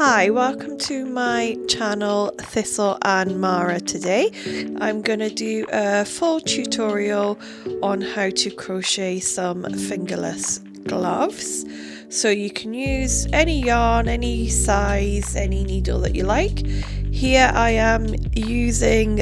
Hi, welcome to my channel Thistle and Mara. Today I'm going to do a full tutorial on how to crochet some fingerless gloves. So you can use any yarn, any size, any needle that you like. Here I am using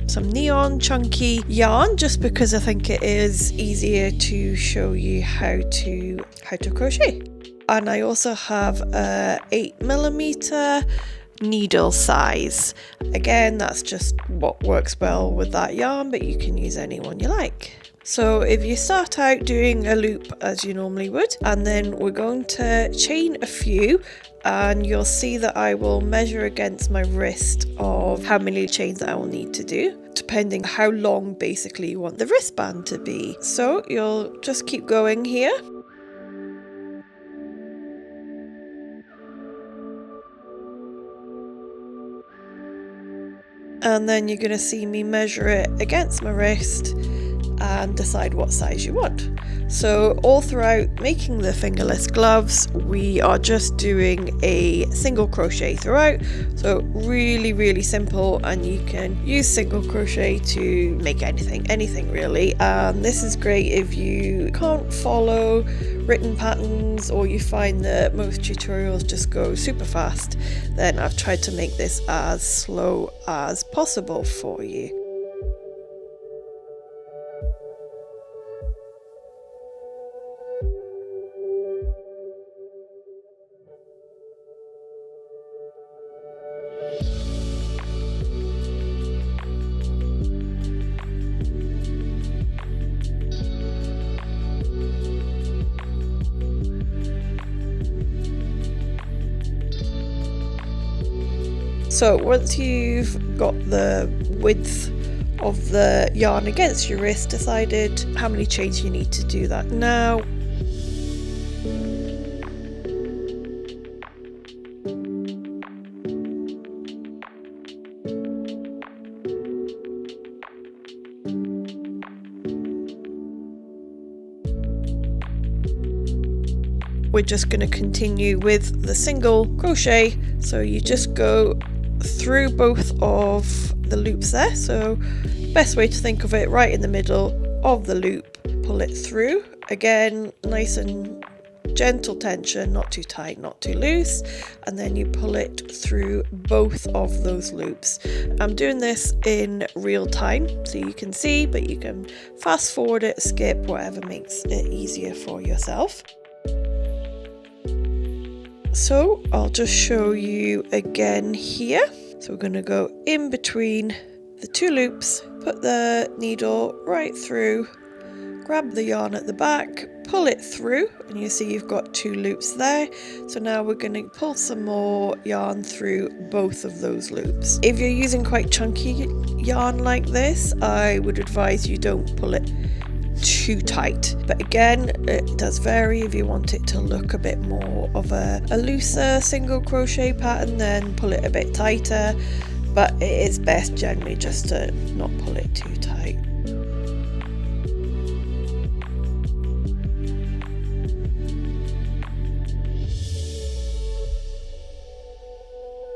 some neon chunky yarn just because I think it is easier to show you how to crochet. And I also have a 8mm needle size. Again, that's just what works well with that yarn, but you can use any one you like. So if you start out doing a loop as you normally would, and then we're going to chain a few, and you'll see that I will measure against my wrist of how many chains I will need to do, depending how long basically you want the wristband to be. So you'll just keep going here. And then you're going to see me measure it against my wrist and decide what size you want. So all throughout making the fingerless gloves, we are just doing a single crochet throughout. So really simple, and you can use single crochet to make anything really. And this is great if you can't follow written patterns, or you find that most tutorials just go super fast. Then I've tried to make this as slow as possible for you. So once you've got the width of the yarn against your wrist, decided how many chains you need to do that. Now we're just going to continue with the single crochet. So you just go through both of the loops there. So best way to think of it, right in the middle of the loop, pull it through. Again, nice and gentle tension, not too tight, not too loose, and then you pull it through both of those loops. I'm doing this in real time so you can see, but you can fast forward it, skip, whatever makes it easier for yourself. So I'll just show you again here. So we're going to go in between the two loops, put the needle right through, grab the yarn at the back, pull it through, and you see you've got two loops there. So now we're going to pull some more yarn through both of those loops. If you're using quite chunky yarn like this, I would advise you don't pull it too tight, but again, it does vary. If you want it to look a bit more of a looser single crochet pattern, then pull it a bit tighter, but it is best generally just to not pull it too tight.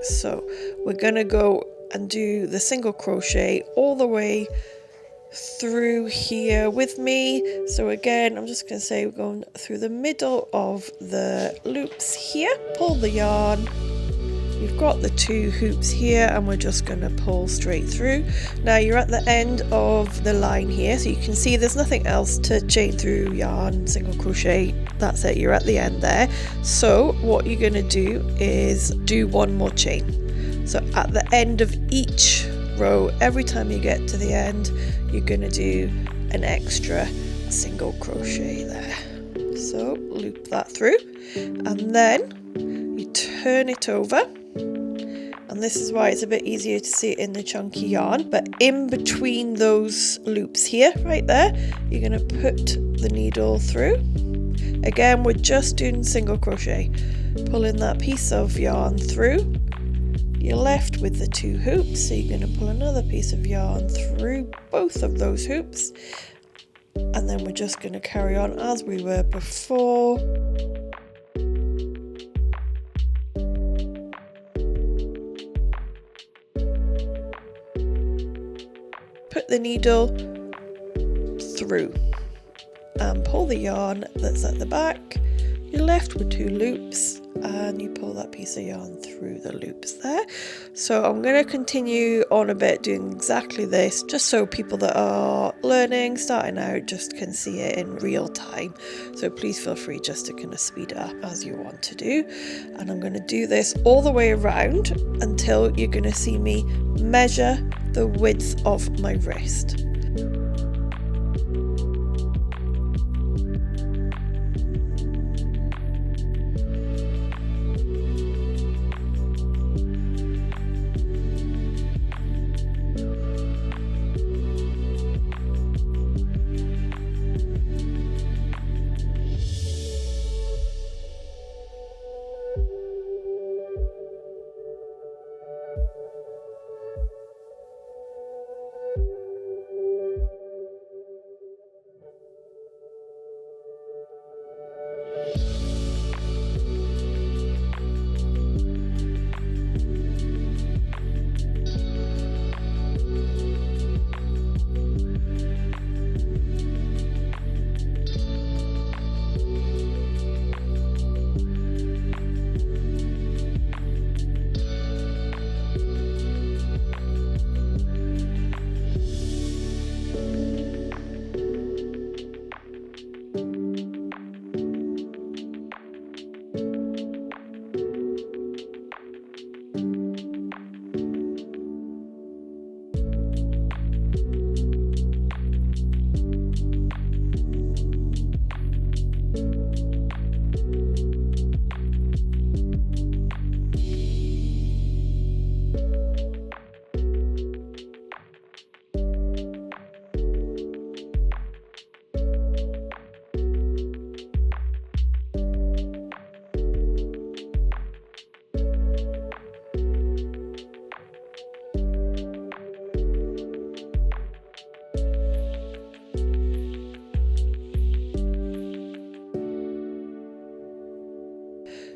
So we're gonna go and do the single crochet all the way through here with me. So again, I'm just going to say we're going through the middle of the loops here, pull the yarn, you've got the two hoops here, and we're just going to pull straight through. Now you're at the end of the line here, so you can see there's nothing else to chain through yarn, single crochet, that's it, you're at the end there. So what you're going to do is do one more chain. So at the end of each row, every time you get to the end, you're going to do an extra single crochet there. So loop that through, and then you turn it over, and this is why it's a bit easier to see it in the chunky yarn, but in between those loops here, right there, you're going to put the needle through. Again, we're just doing single crochet, pulling that piece of yarn through. You're left with the two hoops, so you're going to pull another piece of yarn through both of those hoops, and then we're just going to carry on as we were before. the needle through and pull the yarn that's at the back. You're left with 2 loops and you pull that piece of yarn through the loops there. So I'm going to continue on a bit doing exactly this, just so people that are learning, starting out, just can see it in real time. So please feel free just to kind of speed it up as you want to do. And I'm going to do this all the way around until you're going to see me measure the width of my wrist.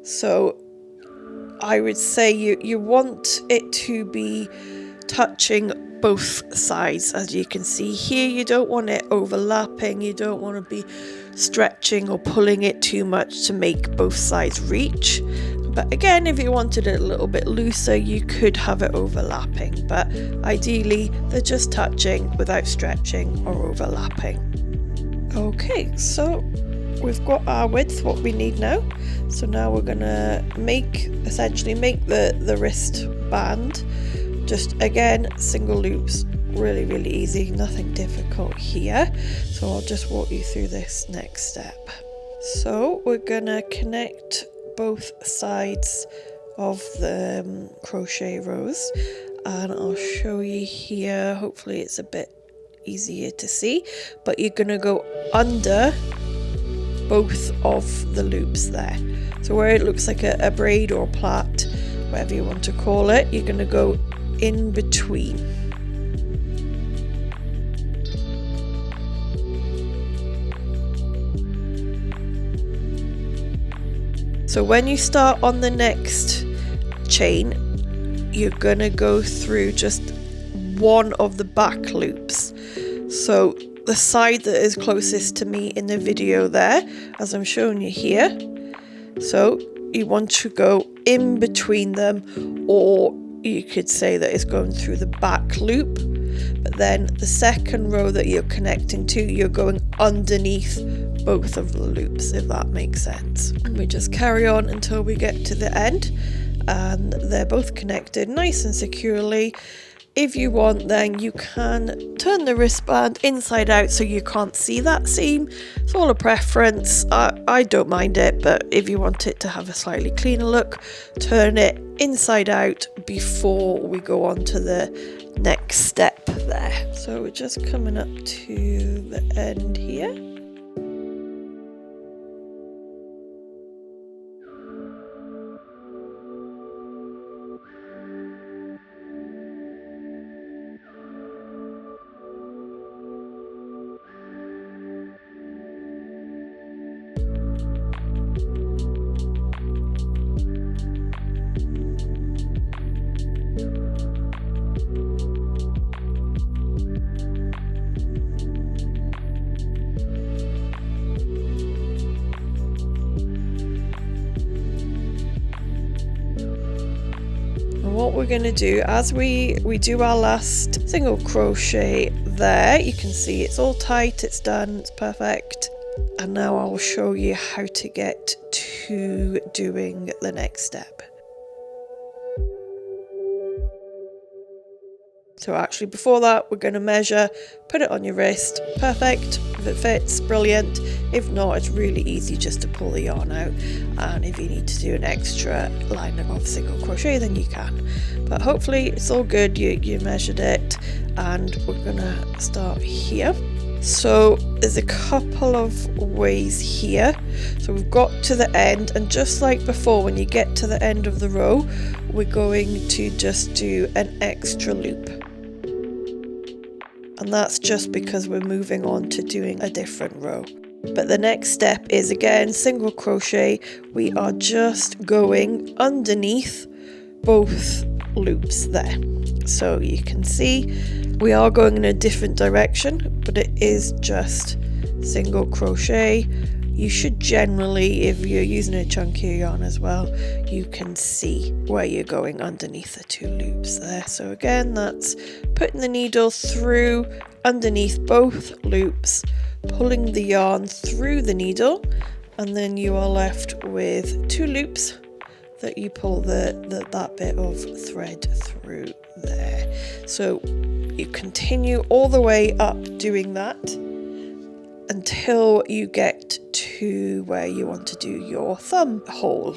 So I would say you want it to be touching both sides. As you can see here, you don't want it overlapping, you don't want to be stretching or pulling it too much to make both sides reach. But again, if you wanted it a little bit looser, you could have it overlapping, but ideally they're just touching without stretching or overlapping. Okay, so we've got our width, what we need now. So now we're gonna essentially make the wrist band. Just again, single loops, really easy, nothing difficult here. So I'll just walk you through this next step. So we're gonna connect both sides of the crochet rows, and I'll show you here. Hopefully it's a bit easier to see, but you're gonna go under both of the loops there. So where it looks like a braid or plait, whatever you want to call it, you're going to go in between. So when you start on the next chain, you're going to go through just one of the back loops. So the side that is closest to me in the video there, as I'm showing you here. So you want to go in between them, or you could say that it's going through the back loop, but then the second row that you're connecting to, you're going underneath both of the loops, if that makes sense. And we just carry on until we get to the end, and they're both connected nice and securely. If you want, then you can turn the wristband inside out so you can't see that seam. It's all a preference. I don't mind it, but if you want it to have a slightly cleaner look, turn it inside out before we go on to the next step there. So we're just coming up to the end here. we're going to do, as we do our last single crochet there, you can see it's all tight, it's done, it's perfect. And now I'll show you how to get to doing the next step. So actually before that, we're going to measure, put it on your wrist, perfect. If it fits, brilliant. If not, it's really easy just to pull the yarn out. And if you need to do an extra line of single crochet, then you can. But hopefully it's all good, you measured it. And we're going to start here. So there's a couple of ways here. So we've got to the end, and just like before, when you get to the end of the row, we're going to just do an extra loop. And that's just because we're moving on to doing a different row. But the next step is again single crochet. We are just going underneath both loops there. So you can see we are going in a different direction, but it is just single crochet. You should generally, if you're using a chunkier yarn as well, you can see where you're going underneath the two loops there. So again, that's putting the needle through underneath both loops, pulling the yarn through the needle, and then you are left with two loops that you pull that bit of thread through there. So you continue all the way up doing that until you get to where you want to do your thumb hole.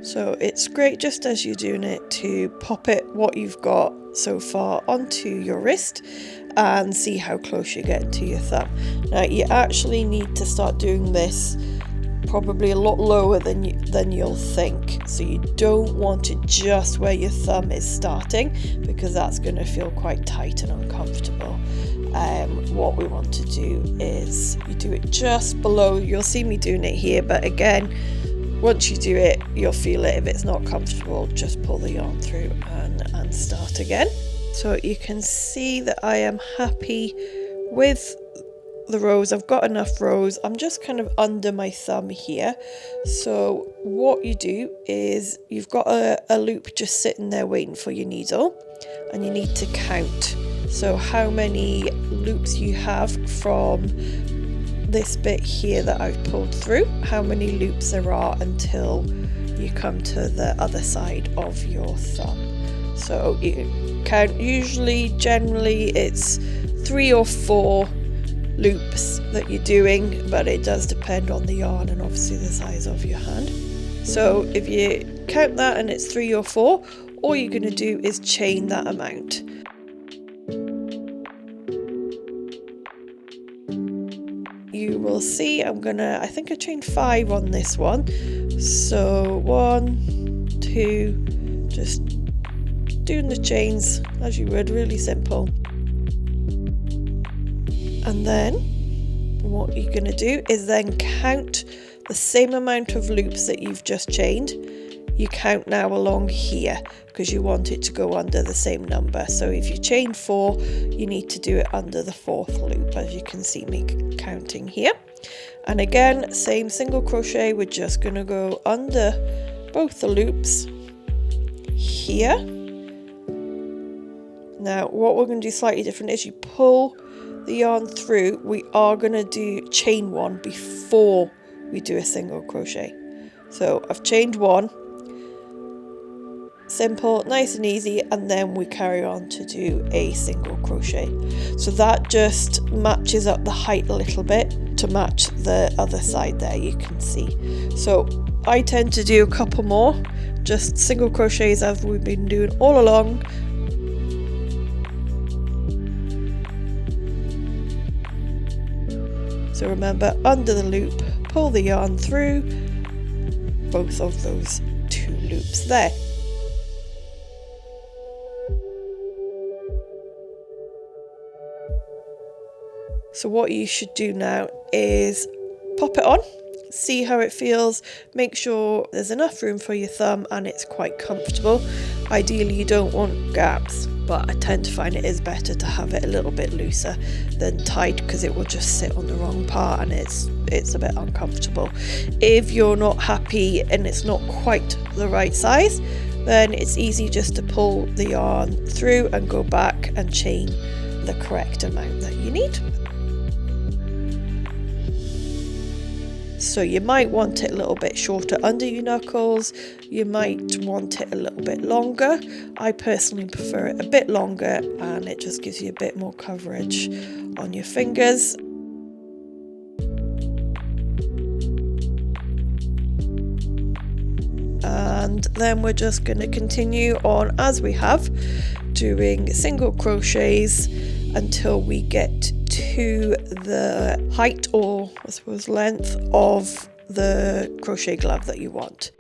So it's great just as you're doing it to pop it, what you've got so far, onto your wrist and see how close you get to your thumb. Now you actually need to start doing this probably a lot lower than you'll think. So you don't want it just where your thumb is starting, because that's going to feel quite tight and uncomfortable. What we want to do is you do it just below. You'll see me doing it here, but again, once you do it, you'll feel it. If it's not comfortable, just pull the yarn through and start again. So you can see that I am happy with the rows. I've got enough rows. I'm just kind of under my thumb here. So what you do is you've got a loop just sitting there waiting for your needle, and you need to count. So how many loops you have from this bit here that I've pulled through, how many loops there are until you come to the other side of your thumb. So you count, generally it's 3 or 4 loops that you're doing, but it does depend on the yarn and obviously the size of your hand. So if you count that and it's 3 or 4, all you're going to do is chain that amount. You will see I think I chained 5 on this one. So 1, 2, just doing the chains as you would, really simple. And then what you're going to do is then count the same amount of loops that you've just chained. You count now along here because you want it to go under the same number. So if you chain 4, you need to do it under the 4th loop, as you can see me counting here. And again, same single crochet, we're just going to go under both the loops here. Now what we're going to do slightly different is you pull the yarn through. We are going to do chain 1 before we do a single crochet. So I've chained 1. Simple, nice and easy, and then we carry on to do a single crochet. So that just matches up the height a little bit to match the other side there, you can see. So I tend to do a couple more, just single crochets as we've been doing all along. So remember, under the loop, pull the yarn through both of those 2 loops there. So what you should do now is pop it on, see how it feels, make sure there's enough room for your thumb and it's quite comfortable. Ideally you don't want gaps, but I tend to find it is better to have it a little bit looser than tight, because it will just sit on the wrong part and it's a bit uncomfortable. If you're not happy and it's not quite the right size, then it's easy just to pull the yarn through and go back and chain the correct amount that you need. So you might want it a little bit shorter under your knuckles, you might want it a little bit longer. I personally prefer it a bit longer, and it just gives you a bit more coverage on your fingers. And then we're just going to continue on as we have, doing single crochets until we get to the height, or I suppose length, of the crochet glove that you want.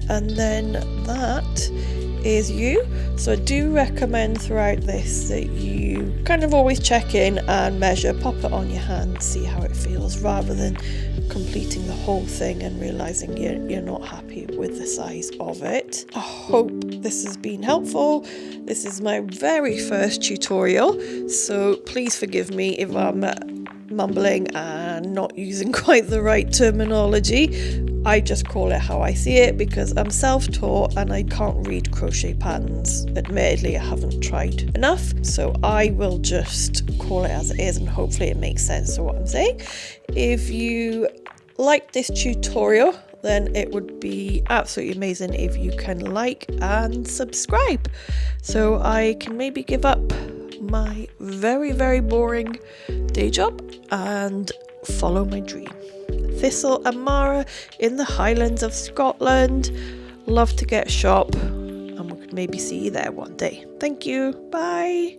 and then that is you. So I do recommend throughout this that you kind of always check in and measure, pop it on your hand, see how it feels, rather than completing the whole thing and realizing you're not happy with the size of it. I hope this has been helpful. This is my very first tutorial, so please forgive me if I'm mumbling and not using quite the right terminology. I just call it how I see it because I'm self-taught and I can't read crochet patterns. Admittedly, I haven't tried enough, so I will just call it as it is and hopefully it makes sense to what I'm saying. If you like this tutorial, then it would be absolutely amazing if you can like and subscribe so I can maybe give up my very, very boring day job and follow my dream. Thistle and Mara in the Highlands of Scotland. Love to get a shop and we could maybe see you there one day. Thank you. Bye.